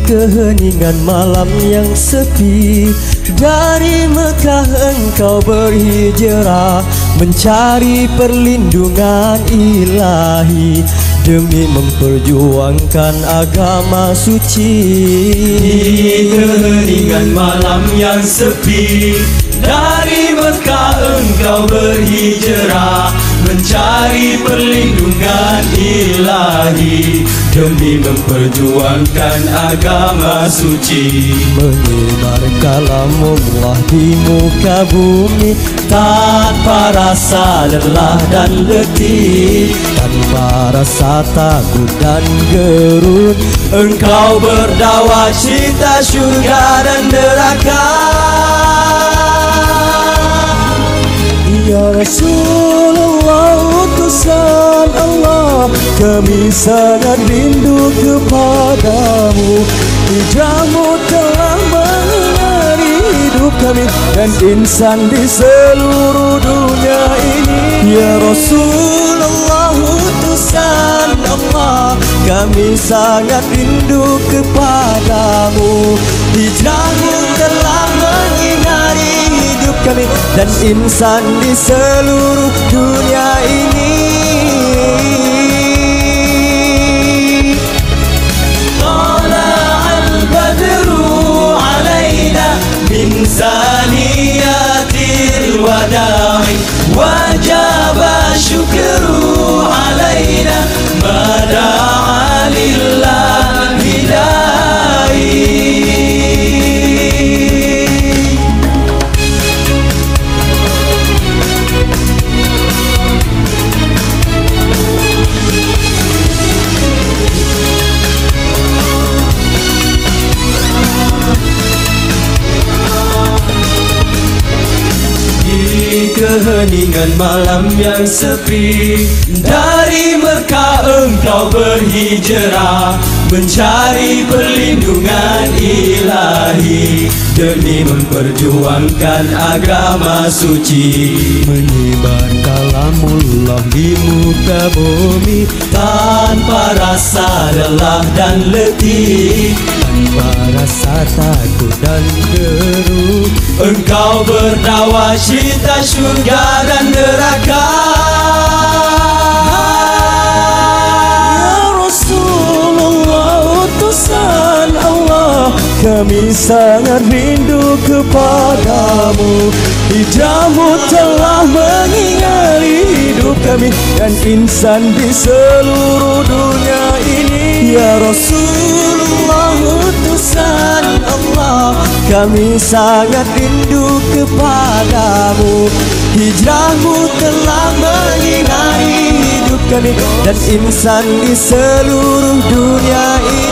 keheningan malam yang sepi, dari Mekah engkau berhijrah mencari perlindungan ilahi, demi memperjuangkan agama suci. Di keheningan malam yang sepi, dari Mekah engkau berhijrah mencari perlindungan ilahi, demi memperjuangkan agama suci. Menyebar kalamullah di muka bumi tanpa rasa lelah dan letih, tanpa rasa takut dan gerut, engkau berdakwah cinta syurga dan neraka. Ya Rasulullah, utusan Allah, kami sangat rindu kepadamu. Hijrahmu telah menginari hidup kami dan insan di seluruh dunia ini. Ya Rasulullah, utusan Allah, kami sangat rindu kepadamu. Hijrahmu telah menginari hidup kami dan insan di seluruh dunia ini. Tala'al badru alaina min saniyatil wada'i, wajaba syukru alaina mada'a lillahi da'i. Keheningan malam yang sepi, dari Mekah engkau berhijrah mencari perlindungan ilahi, demi memperjuangkan agama suci. Menyebar kalamullah di muka bumi tanpa rasa lelah dan letih, tanpa rasa takut dan gerut, engkau berdakwah cinta syurga dan neraka. Ya Rasulullah, utusan Allah, kami sangat rindu kepadamu. Hijrahmu telah mengingari hidup kami dan insan di seluruh dunia ini. Ya Rasulullah, utusan Allah, kami sangat rindu kepadamu. Hijrahmu telah mengingari hidup kami dan insan di seluruh dunia ini.